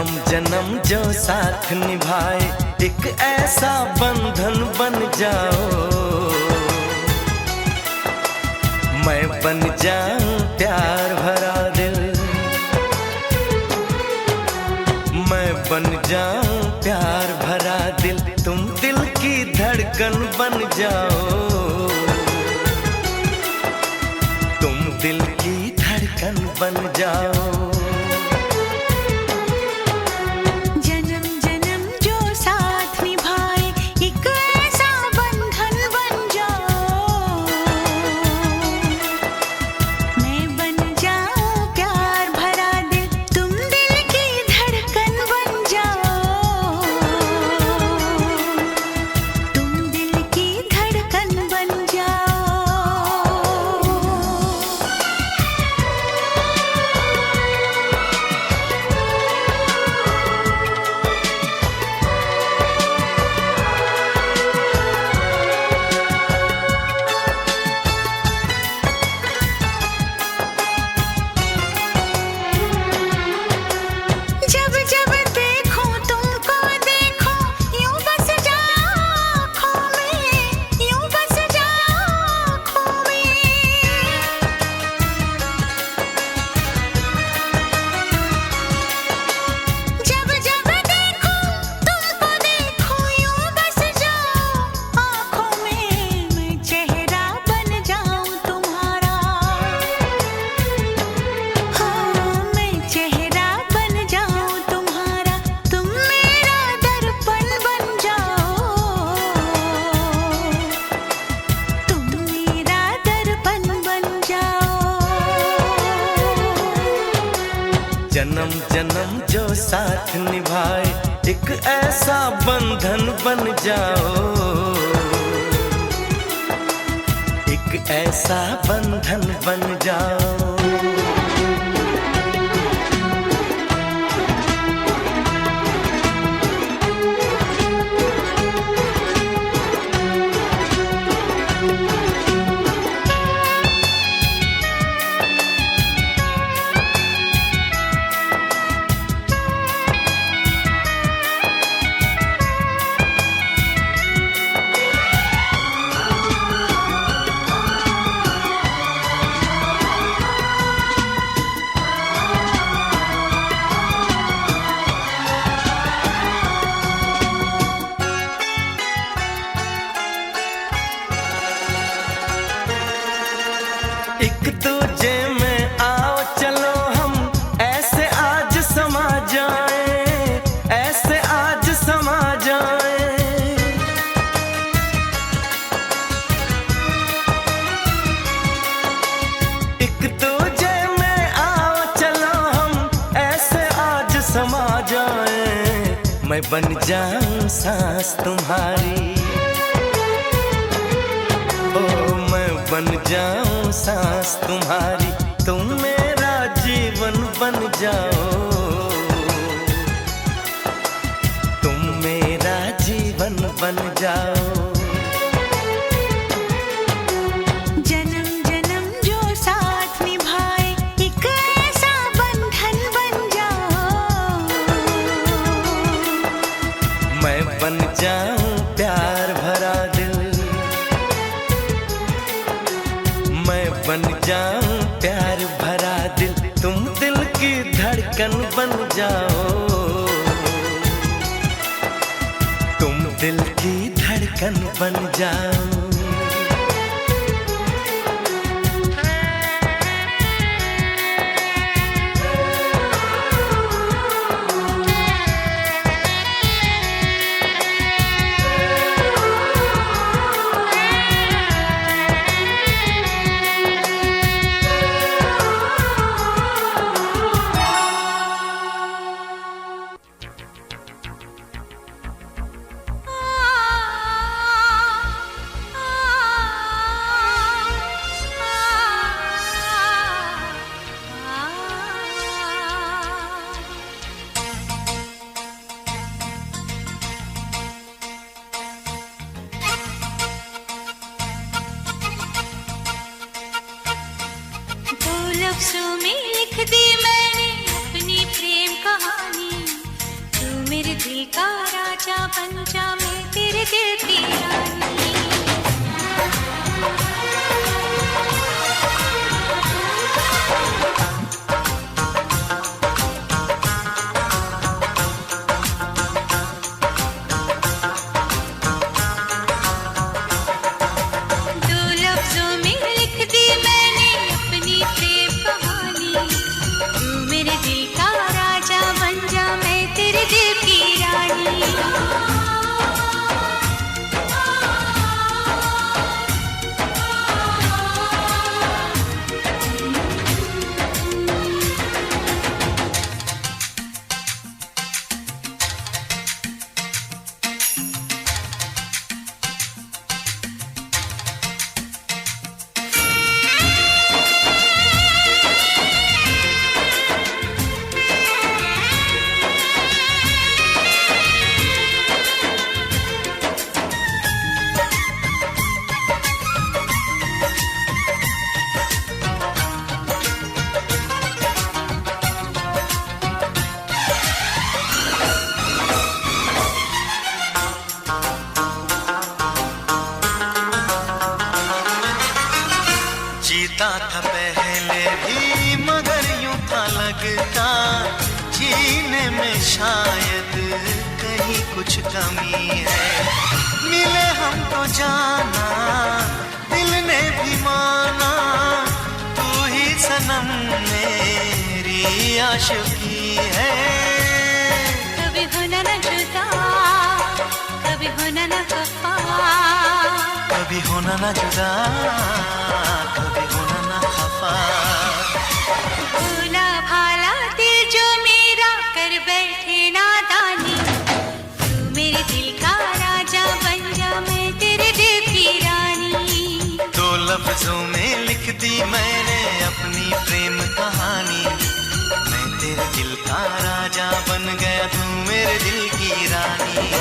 जन्म जन्म जो साथ निभाए, एक ऐसा बंधन बन जाओ। मैं बन जाऊं प्यार भरा दिल, मैं बन जाऊं प्यार भरा दिल, तुम दिल की धड़कन बन जाओ। तुम दिल की धड़कन बन जाओ। जन्म जन्म जो साथ निभाए, एक ऐसा बंधन बन जाओ। एक ऐसा बंधन बन जाओ। एक दूजे में आओ चलो हम ऐसे आज समा जाएं, ऐसे आज समा जाएं। एक दूजे में आओ चलो हम ऐसे आज समा जाएं। मैं बन जाऊं सांस तुम्हारी, बन जाऊं सांस तुम्हारी, तुम मेरा जीवन बन जाओ। तुम मेरा जीवन बन जाओ। जन्म जन्म जो साथ निभाए, एक ऐसा बंधन बन जाओ। मैं बन जाऊं प्यार भरा दिल, मैं बन जाऊं प्यार भरा दिल, तुम दिल की धड़कन बन जाओ। तुम दिल की धड़कन बन जाओ। लफ्ज़ों में लिख दी मैंने अपनी प्रेम कहानी, दिल का राजा बन जा, मैं तेरे दिल की रानी। दो लफ्जों में लिख दी मैंने अपनी प्रेम कहानी, तू मेरे दिल का राजा बन जा, मैं तेरे दिल की रानी। जीता था पहले भी मगर यूं था लगता, जीने में शायद कहीं कुछ कमी है। मिले हमको जाना दिल ने भी माना, तू ही सनम मेरी आशिकी है। कभी होना न जुदा, कभी होना न खफा, कभी होना न जुदा, कभी होना न खफा। भोला भाला दिल जो मेरा कर बैठे नादानी, तू मेरे दिल का राजा बन जा, मैं तेरे दिल की रानी। दो लफ्जों में लिख दी मैंने अपनी प्रेम कहानी, मैं तेरे दिल का राजा बन गया, तू मेरे दिल की रानी।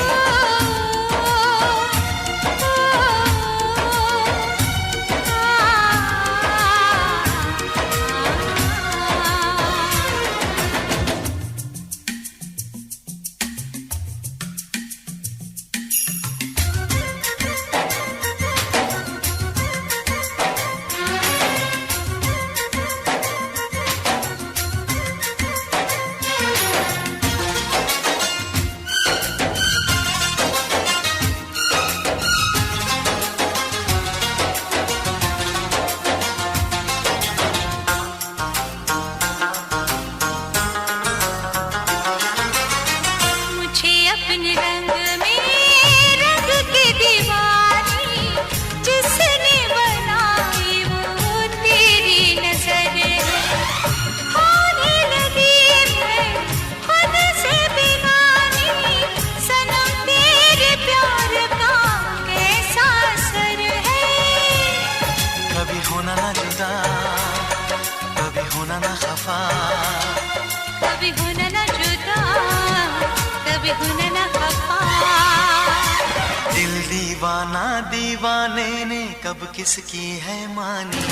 कभी होना न जुदा, कभी होना न खफा। दिल दीवाना दीवाने ने कब किसकी है मानी,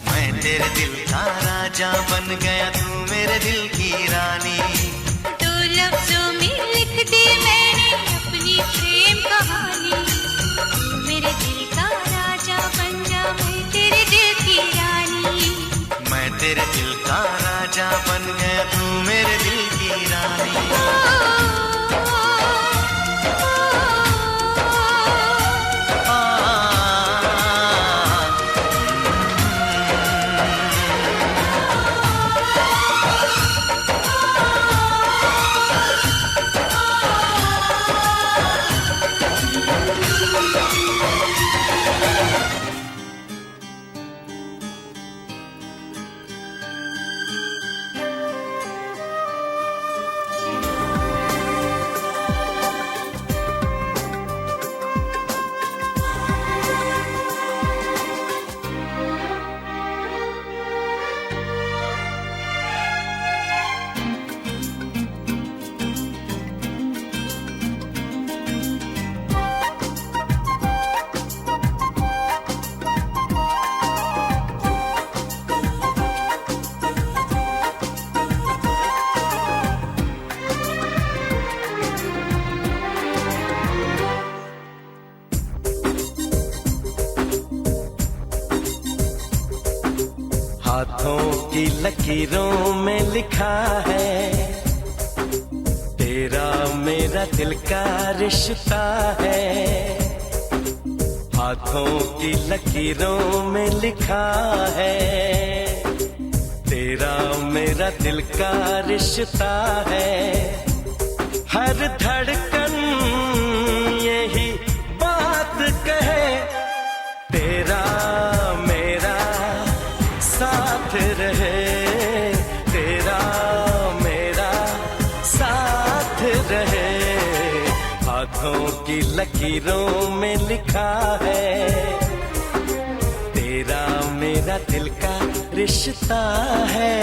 मैं तेरे दिल का राजा बन गया, तू मेरे दिल की रानी। दो लफ्जों में लिख दी मैंने अपनी प्रेम कहानी, तू मेरे दिल का राजा बन जा, मैं तेरे दिल की रानी। मैं तेरे दिल का राजा बन गया, तू मेरे दिल की रानी। की लकीरों में लिखा है, तेरा मेरा दिल का रिश्ता है। हाथों की लकीरों में लिखा है, तेरा मेरा दिल का रिश्ता है। हर धड़कन यही बात कहे, तेरा मेरा साथ रहे, तेरा मेरा साथ रहे। हाथों की लकीरों में लिखा है, तेरा मेरा दिल का रिश्ता है।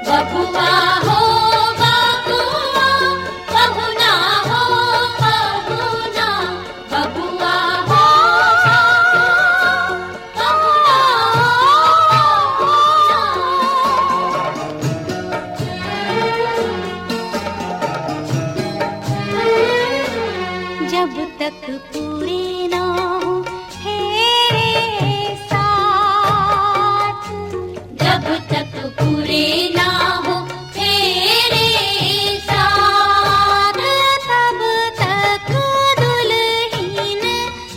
बबुआ हो बबुआ, बहुना हो बहुना, बबुआ हो बहुना जब तक पूरे ना हो तेरे साथ, जब तक पूरे ना हो तेरे साथ, तब तक दुल्हन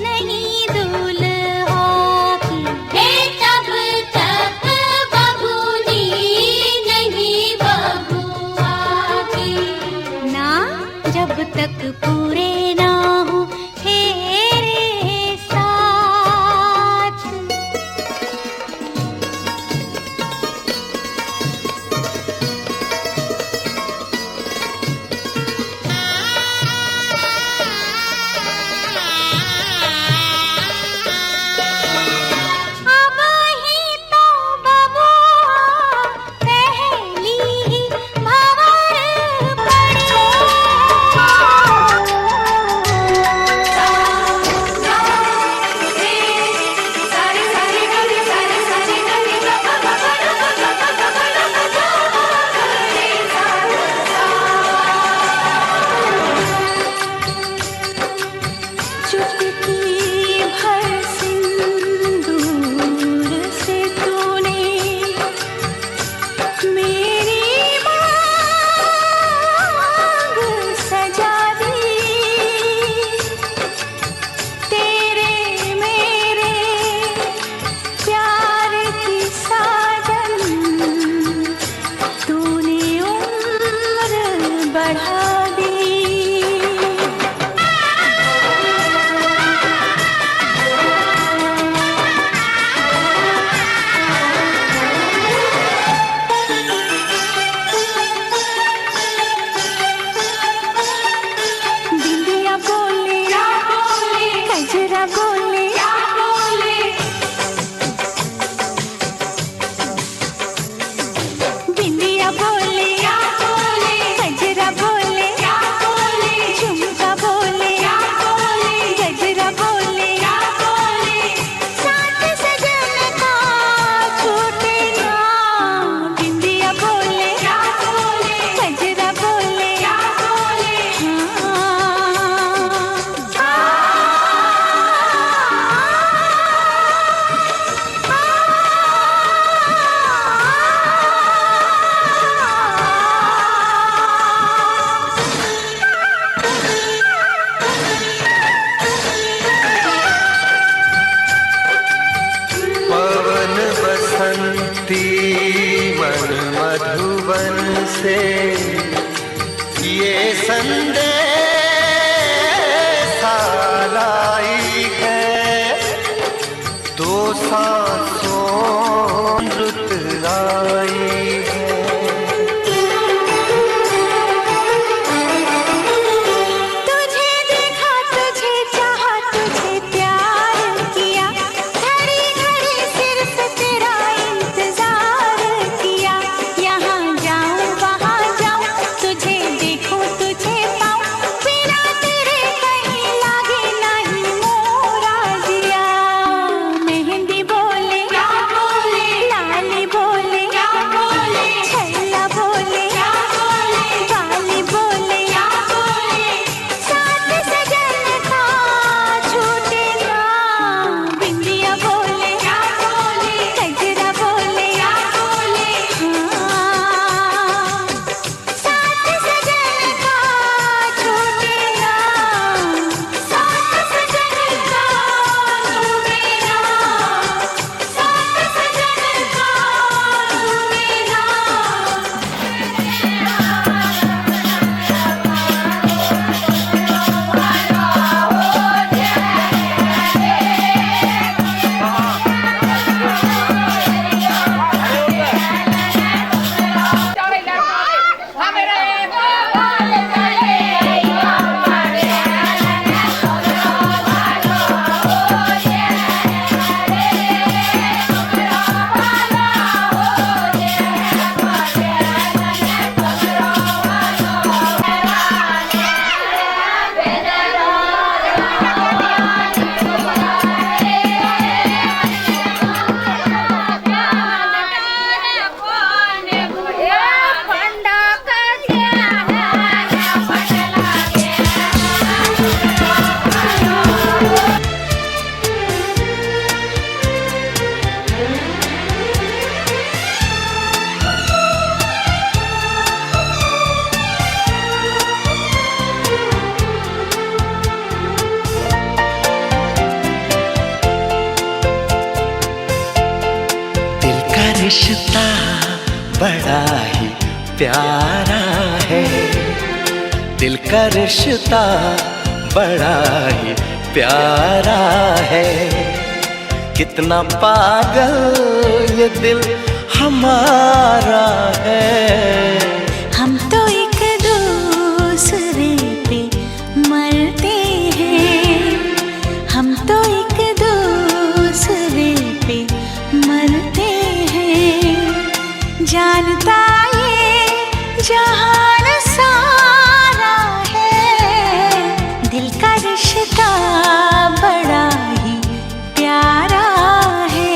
नहीं दुल्हा की, तब तक बबूनी नहीं बबुआ की ना, जब तक पूरे ना हो तेरे साथ। अब ही तो बबुआ पहली ही भंवर पड़ी, चुटकी भर सिंदूर से तूने मेरी मांग सजा दी, तेरे मेरे प्यार की साजन तूने उम्र बढ़ा दी। बिंदिया बोले कजरा बोले, बिंदिया बोले कजरा बोले, झुमका बोले गजरा बोले, साथ सजन का छूटे ना। बिंदिया बोले कजरा बोले, पवन बसंती मन मधुबन से ये संदेशा लाई है, दो सांसों रुत आई है। तुझे देखा तुझे चाहा तुझे प्यार किया, घड़ी घड़ी सिर्फ तेरा इंतजार किया। यहाँ जाऊं वहाँ जाऊं, तुझे देखूं तुझे पाऊं, बड़ा ही प्यारा है। दिल का रिश्ता बड़ा ही प्यारा है। कितना पागल ये दिल हमारा है। हम तो एक दूसरे पे मरते हैं, हम तो एक दूसरे पे मरते हैं। जानता ये जहान सारा है, दिल का रिश्ता बड़ा ही प्यारा है।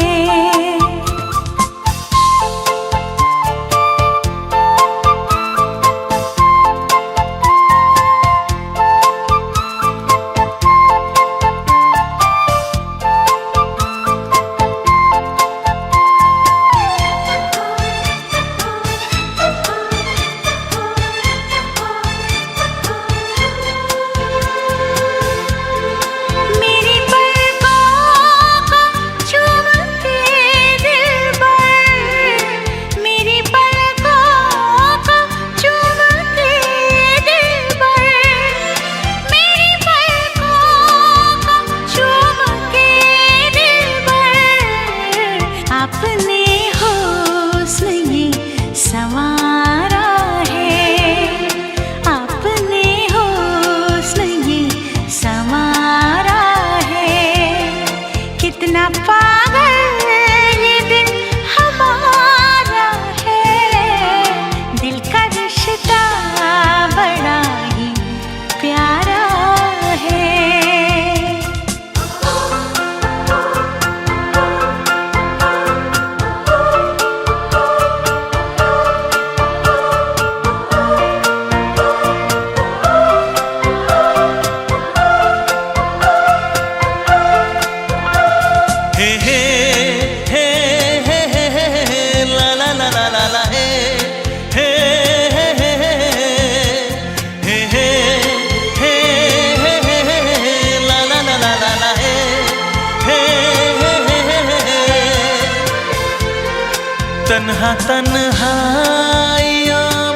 तन्हा तन्हाइयों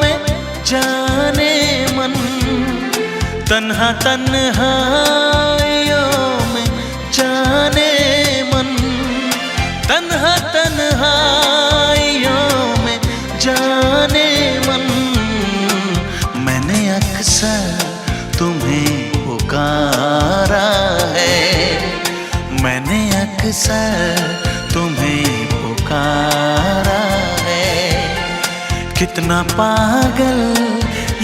में जाने मन, तन्हा तन्हाइयों में जाने मन, तन्हा तन्हाइयों में जाने मन। मैंने अक्सर तुम्हें पुकारा है, मैंने अक्सर तुम्हें पुकारा है। कितना पागल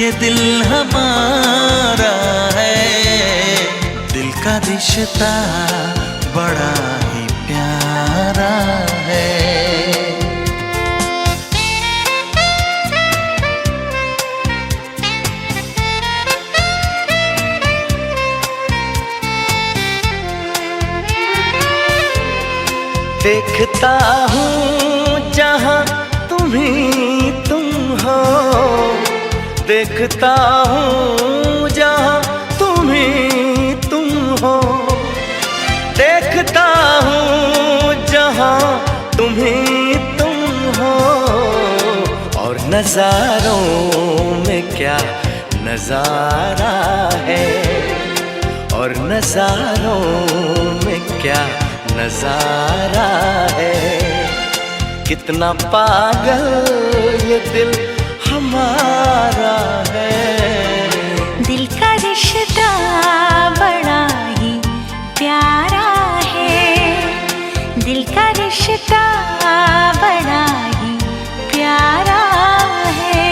ये दिल हमारा है। दिल का रिश्ता बड़ा ही प्यारा है। देखता हूँ जहाँ तुम ही तुम हो, देखता हूँ जहाँ तुम ही तुम हो, देखता हूँ जहाँ तुम ही तुम हो। और नज़ारों में क्या नज़ारा है, और नज़ारों में क्या नज़ारा है। कितना पागल ये दिल हमारा है। दिल का रिश्ता बड़ा ही प्यारा है, दिल का रिश्ता बड़ा ही प्यारा है।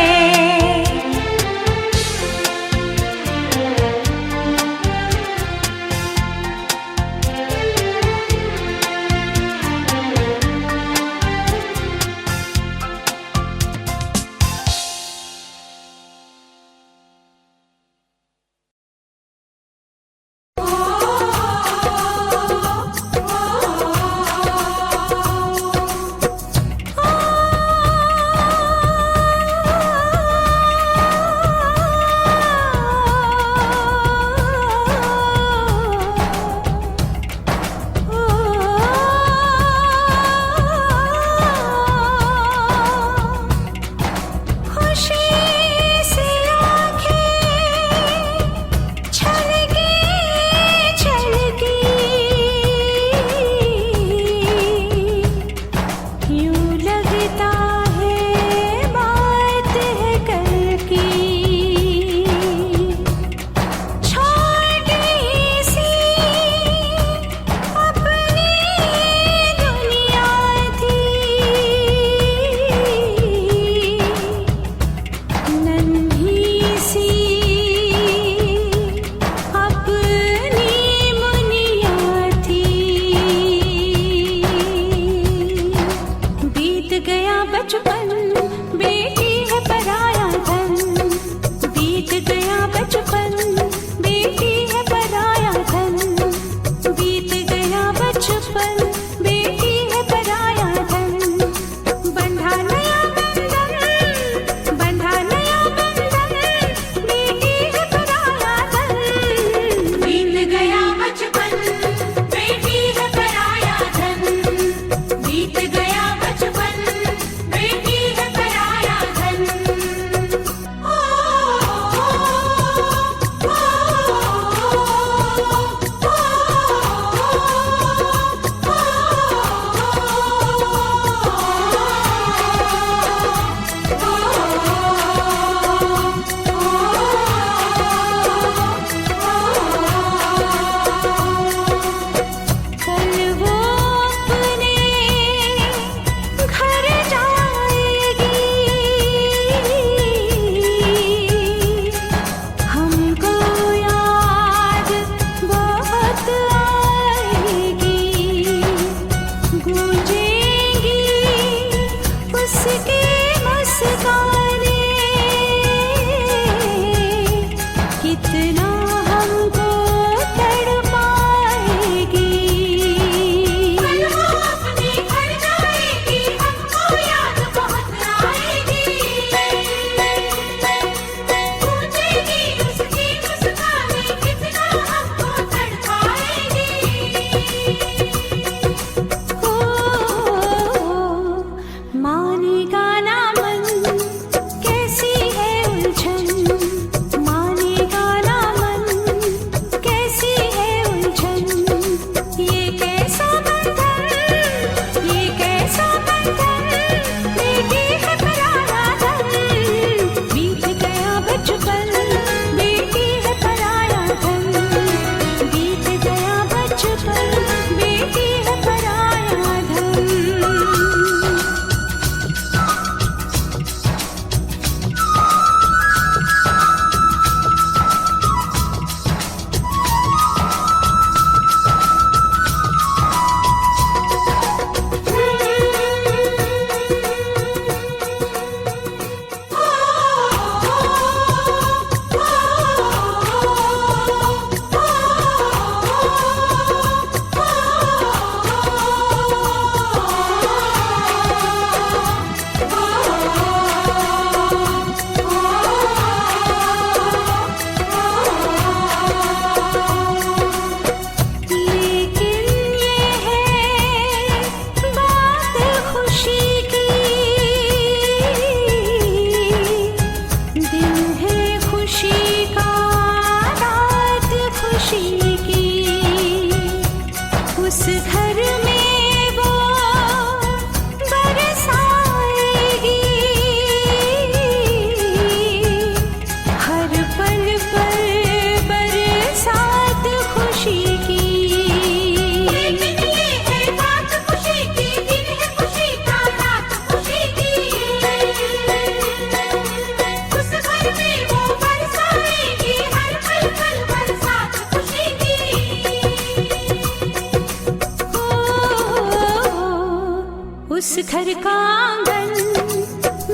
घर का आंगन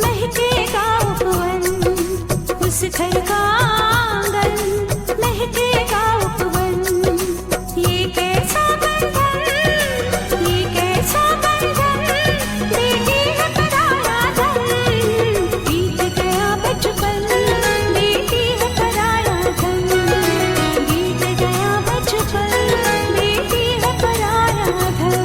महकेगा उपवन, उस घर का आंगन महकेगा उपवन। ये कैसा बंधन, ये कैसा बंधन, बेटी है पराया धन, बीत गया बचपन, बेटी है पराया धन, बीत गया बचपन, बेटी है पराया धन।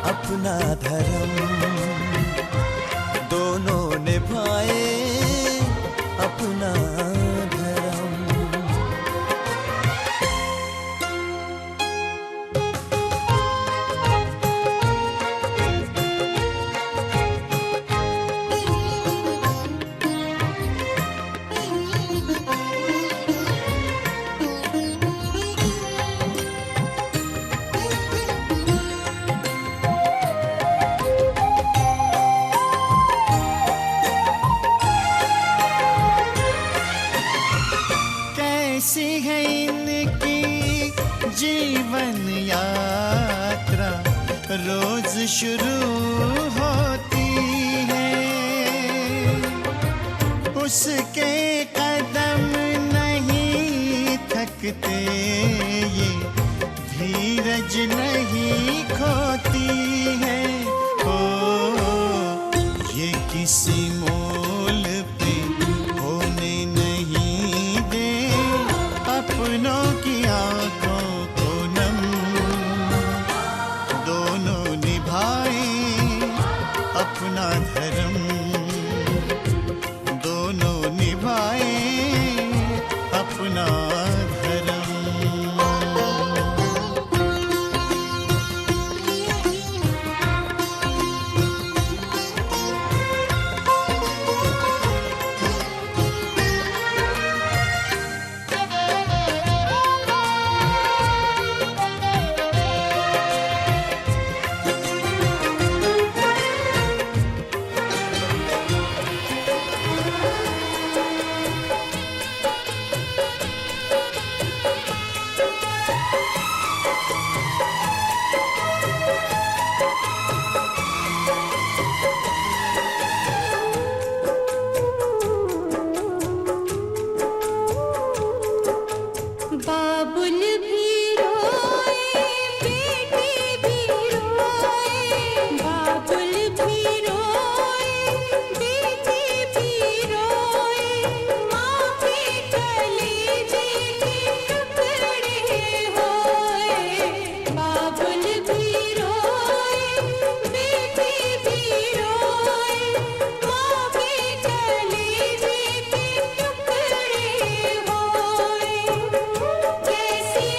अपना धर्म, दोनों निभाए अपना धर्म। कैसी है इनकी जीवन यात्रा, रोज शुरू होती है, उसके कदम नहीं थकते, ये धीरज नहीं खोती है। ओ ये किसी मोल पे होने नहीं दे अपनों की आंखों को नम, दोनों निभाए अपना धर्म, दोनों निभाए अपना धर्म। बाबुल भी रोए, बेटी भी रोए, बाबुल भी रोए, बेटी भी रोए, माँ के कलेजे के टुकड़े होए। बाबुल भी रोए, बेटी भी रोए, माँ के कलेजे के टुकड़े होए। कैसी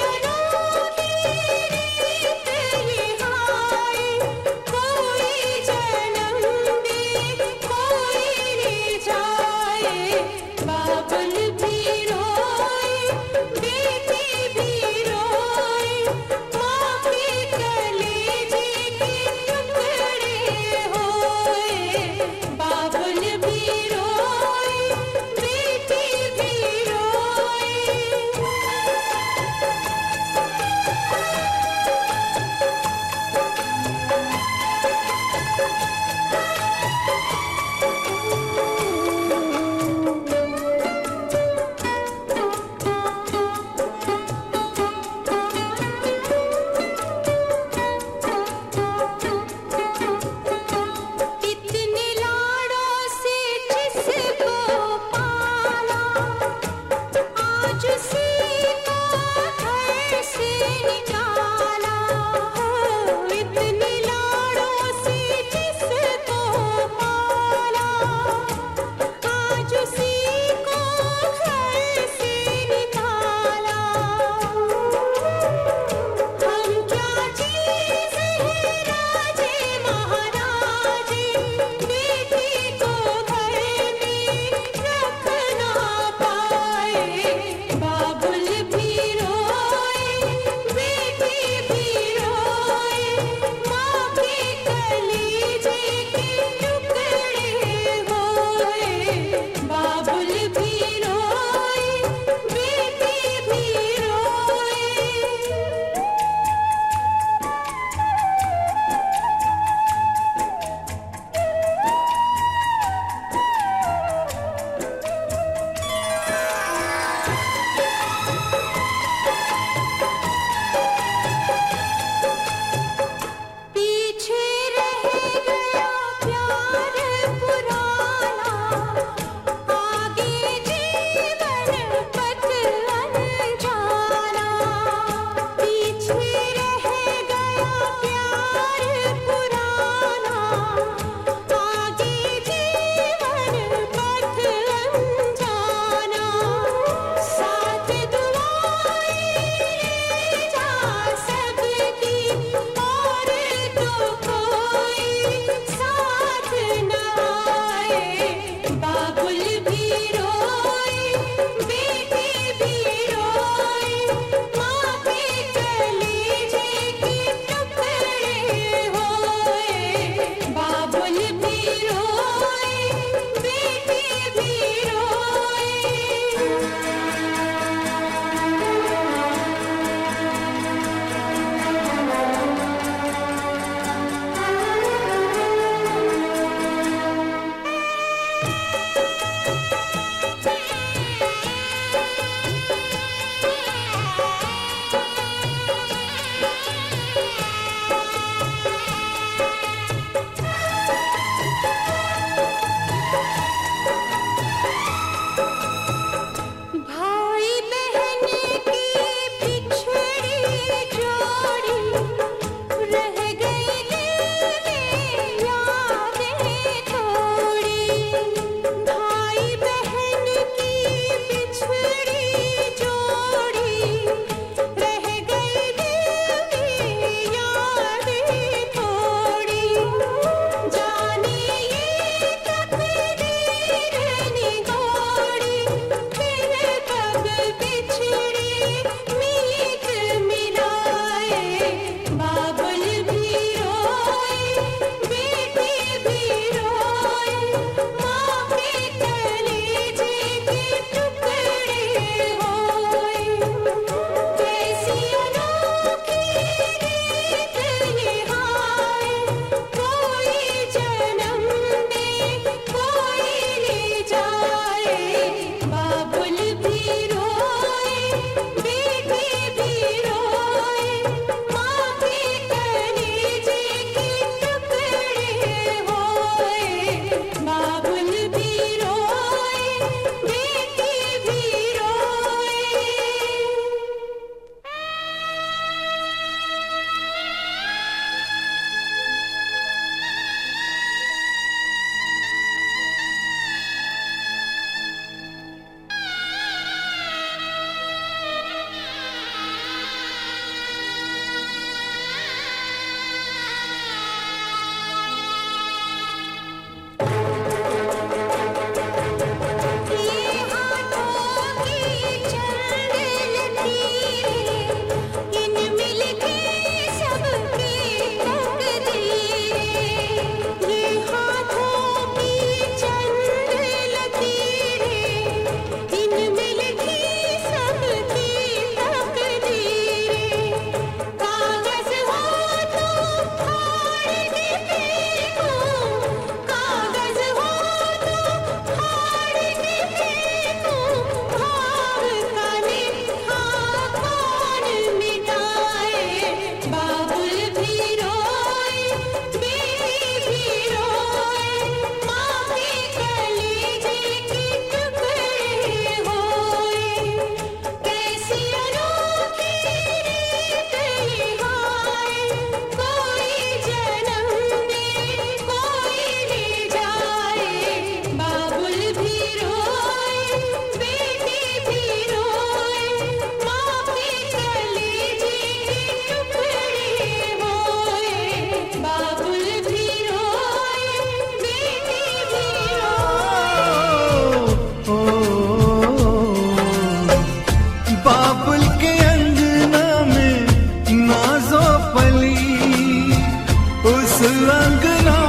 अंगना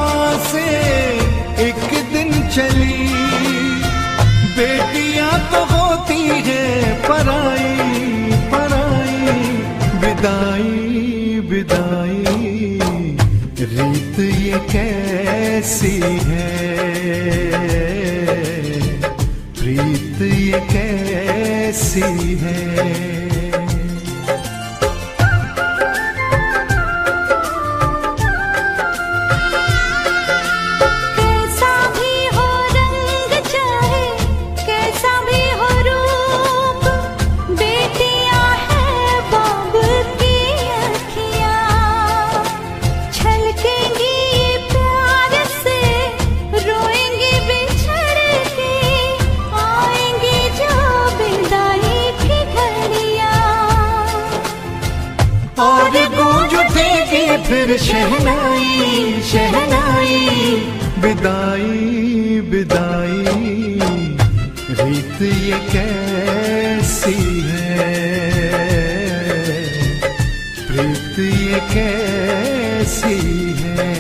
से एक दिन चली, बेटियां तो होती है पराई पराई, विदाई विदाई रीत ये कैसी है, प्रीत ये कैसी है। फिर शहनाई शहनाई, विदाई विदाई रीत ये कैसी है, प्रीत ये कैसी है।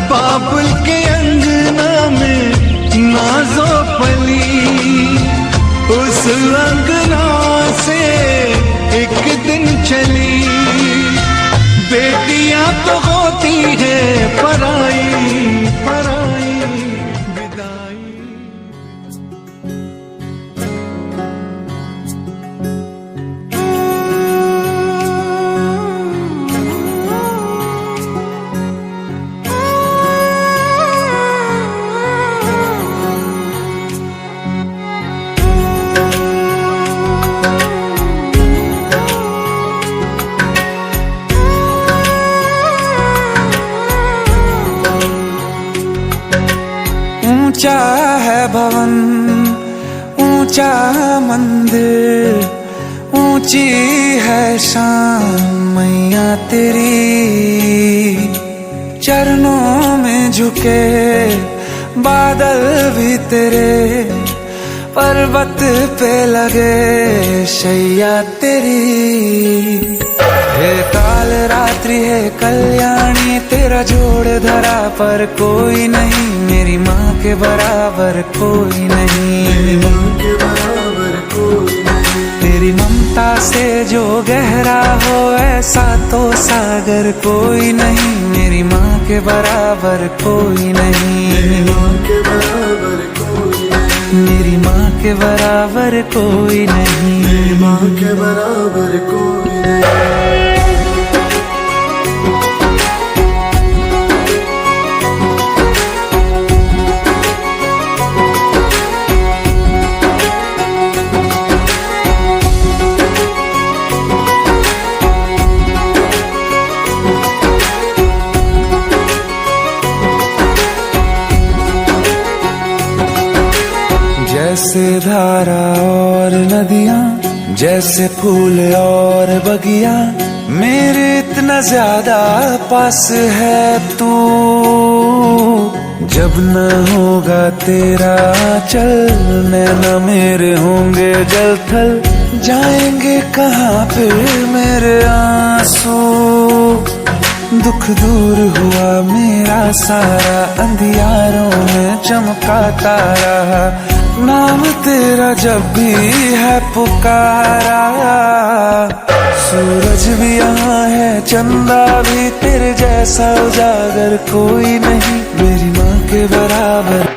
बाबुल के अंगना में नाजो पली, उस अंगना से एक दिन चली, बेटियां तो होती है पराई पराई, विदाई। ऊंचा है भवन, ऊंचा मंदिर, ऊंची है शान मैया तेरी, चरणों में झुके बादल भी तेरे, पर्वत पे लगे शैया तेरी। हे काल रात्रि है कल्याणी, तेरा जोड़ धरा पर कोई नहीं, मेरी माँ के बराबर कोई नहीं, मेरी माँ के बराबर कोई नहीं। तेरी ममता से जो गहरा हो ऐसा तो सागर कोई नहीं, मेरी माँ के बराबर कोई नहीं, मेरी माँ के बराबर कोई नहीं, मेरी माँ के बराबर कोई नहीं, मेरी माँ के बराबर कोई नहीं। जैसे धारा और नदियाँ, जैसे फूल और बगिया, मेरे इतना ज्यादा पास है तू। जब न होगा तेरा चल, नैना मेरे होंगे जल थल, जाएंगे कहाँ फिर मेरे आंसू। दुख दूर हुआ मेरा सारा, अंधियारों में चमका तारा, नाम तेरा जब भी है पुकारा। सूरज भी यहाँ है, चंदा भी, तेरे जैसा उजागर कोई नहीं, मेरी माँ के बराबर।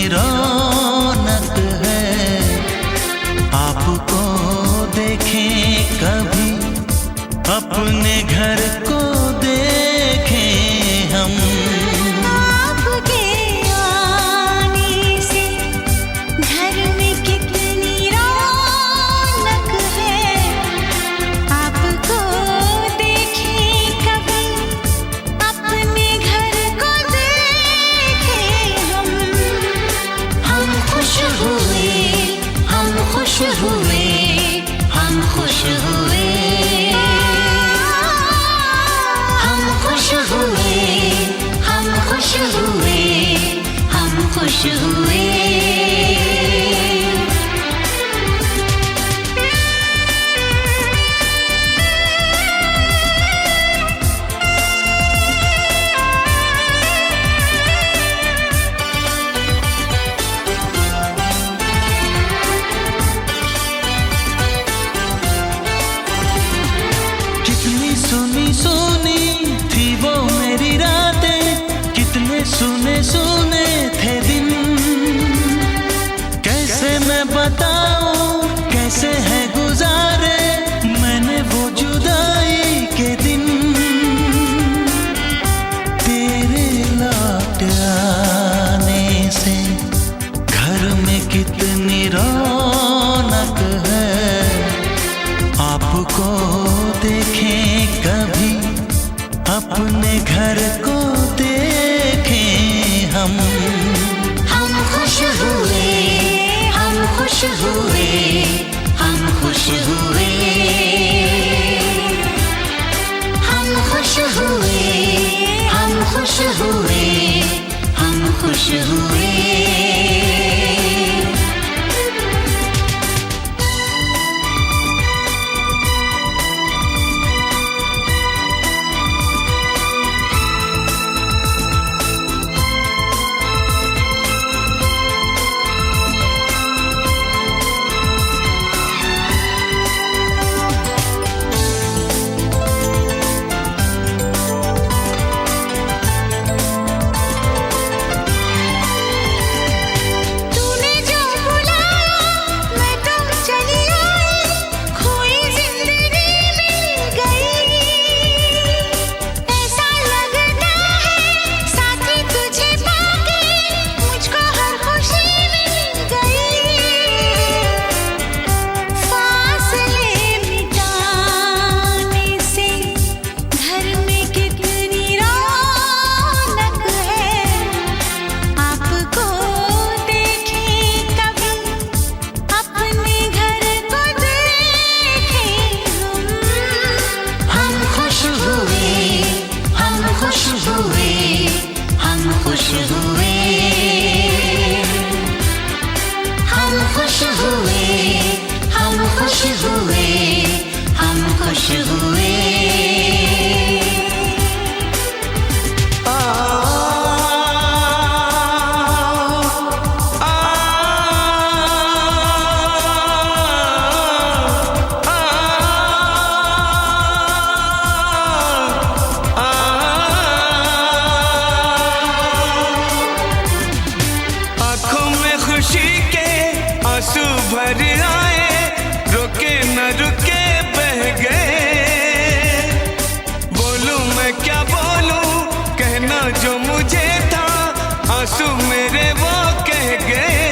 रौनक है। आपको देखें कभी, अपने घर को देखें हम। आपके आने से घर में कितनी रौनक है। आपको देखें कभी, अपने घर को देखें हम। हम खुश हुए, हम खुश हुए, हम खुश हुए। हम खुश हुए, हम खुश हुए, हम खुश हुए। कितनी सुनी सुनी थी वो मेरी रातें, कितने सुने सुने थे दिन। कैसे मैं बताऊं कैसे है गुजारे मैंने वो जुदाई के दिन। तेरे लौट आने से घर में कितनी रौनक है। आपको देखें कभी, अपने घर को देखें हम। हम खुश हुए, हम खुश हुए, हम खुश हुए। हम खुश हुए, हम खुश हुए, हम खुश हुए। तूने जो बुलाया मैं तो चली आई, खोई जिंदगी मिल गई। ऐसा लगता है साथी तुझे पाके मुझको हर खुशी मिल गई। फासले मिटाने से घर में कितनी रौनक है। आपको देखें कभी, अपने घर को देखें हम। हम खुश हुए, हम खुश हुए, हम खुश हुए। हम खुश हुए, हम खुश हुए, हम खुश हुए। आंखों में खुशी के आंसू भर आए, रुके न रुके बह गए। बोलूं मैं क्या बोलूं, कहना जो मुझे था आंसू मेरे वो कह गए।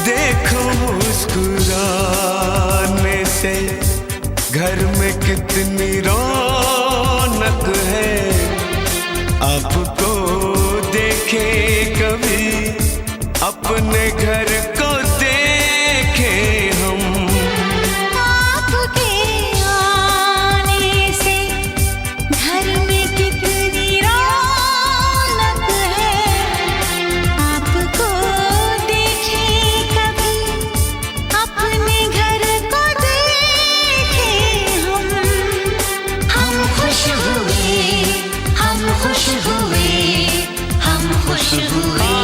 देखो मुस्कुराने से घर में कितनी रौनक है। आपको देखे कभी, अपने घर को देखें हम। आपके आने से घर में कितनी रौनक है। आपको देखें कभी, अपने घर को देखें हम। हम खुश हुए, हम खुश हुए, हम खुश हुए।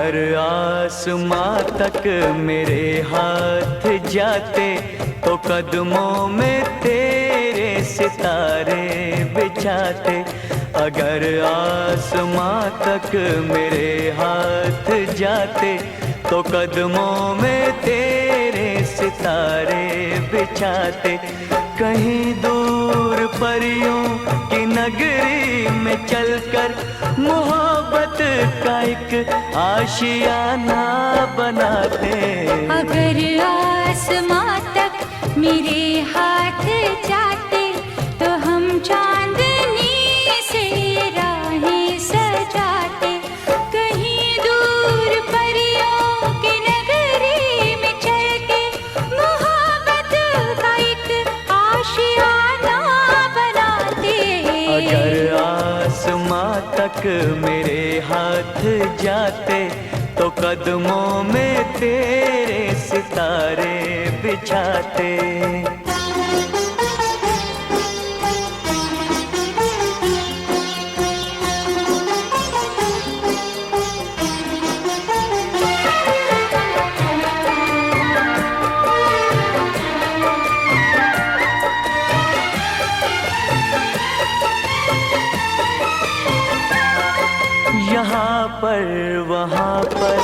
अगर आसमां तक मेरे हाथ जाते तो कदमों में तेरे सितारे बिछाते। अगर आसमां तक मेरे हाथ जाते तो कदमों में तेरे सितारे बिछाते। कहीं दूर परियों की नगरी में चलकर मोहब्बत का एक आशियाना बनाते। अगर आसमां तक मेरे हाथ जाते तो हम चांदनी से राहें सजाते। कहीं दूर परियों की नगरी में चल के मोहब्बत का एक आशियाना बनाते। अगर आसमां तक मेरे हाथ जाते तो कदमों में तेरे सितारे बिछाते। यहाँ पर वहाँ पर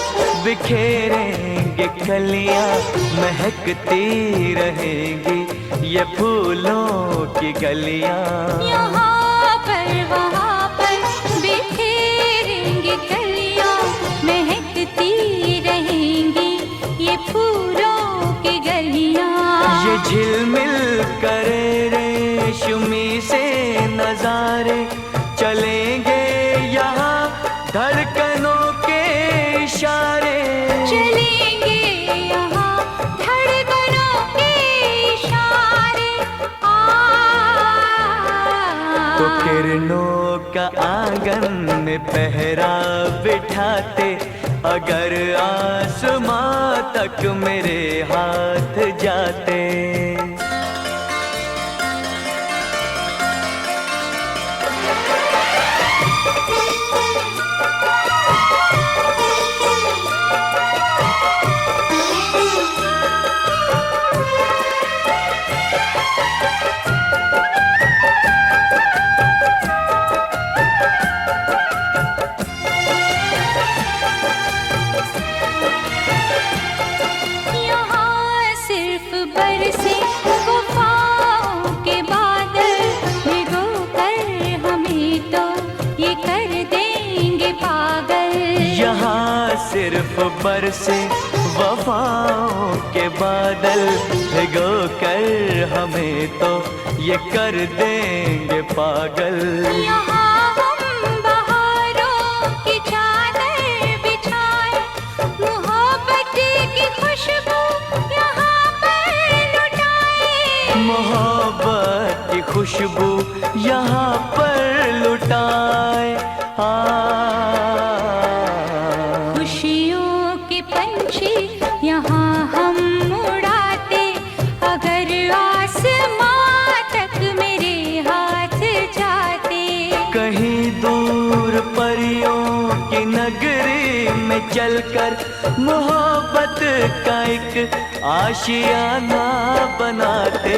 बिखेरेंगे कलियाँ, महकती रहेंगी ये फूलों की गलियाँ। यहाँ पर वहाँ पर बिखेरेंगे कलियाँ, महकती रहेंगी ये फूलों की गलियाँ। ये झिलमिल करे रेशमी से नजारे चलेंगे यहाँ धड़कनों के इशारे। चलेंगे यहाँ धड़कनों के इशारे। तो किरणों का आंगन में पहरा बिठाते। अगर आसमां तक मेरे हाथ जाते। बरसे वफाओं के बादल, भिगो कर हमें तो ये कर देंगे पागल। यहाँ सिर्फ बरसे वफाओं के बादल, भिगो कर हमें तो ये कर देंगे पागल। यहाँ हम बहारों की चादर बिछाए, मोहब्बत की खुशबू मोहब्बत की खुशबू यहाँ पर लुटाए। खुशियों के पंछी यहाँ हम उड़ाते। अगर आसमां तक मेरे हाथ जाते। कहीं दूर परियों की नगरी में चलकर मोहब्बत का एक आशियाना बनाते।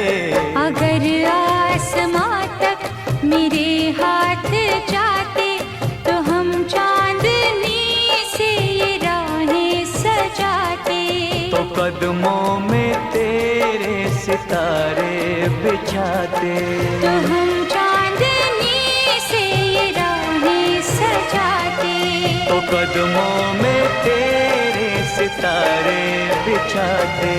अगर आसमां तक मेरे हाथ जाते तो हम चांदनी से ये राहें सजाते। तो कदमों में तेरे सितारे बिछाते। तो हम चांदनी से ये राहें सजाते। तो कदमों में तेरे सितारे बिछाते।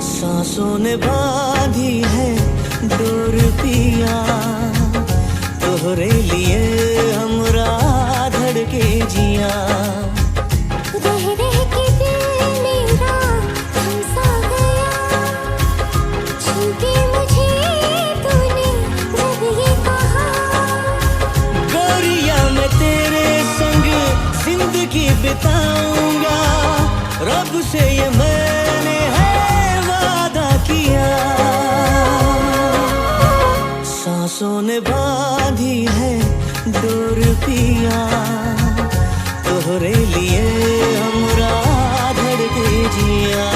सांसों ने बांधी है डोर पिया, तोहरे लिए हमरा धड़के जिया। रह रह के दिल मेरा थमसा गया, छूके मुझे तूने जब ये कहा। गोरिया मैं तेरे संग जिंदगी बिताऊंगा, रब से ये मैंने है वादा किया। सांसों ने बांधी है डोर जिया।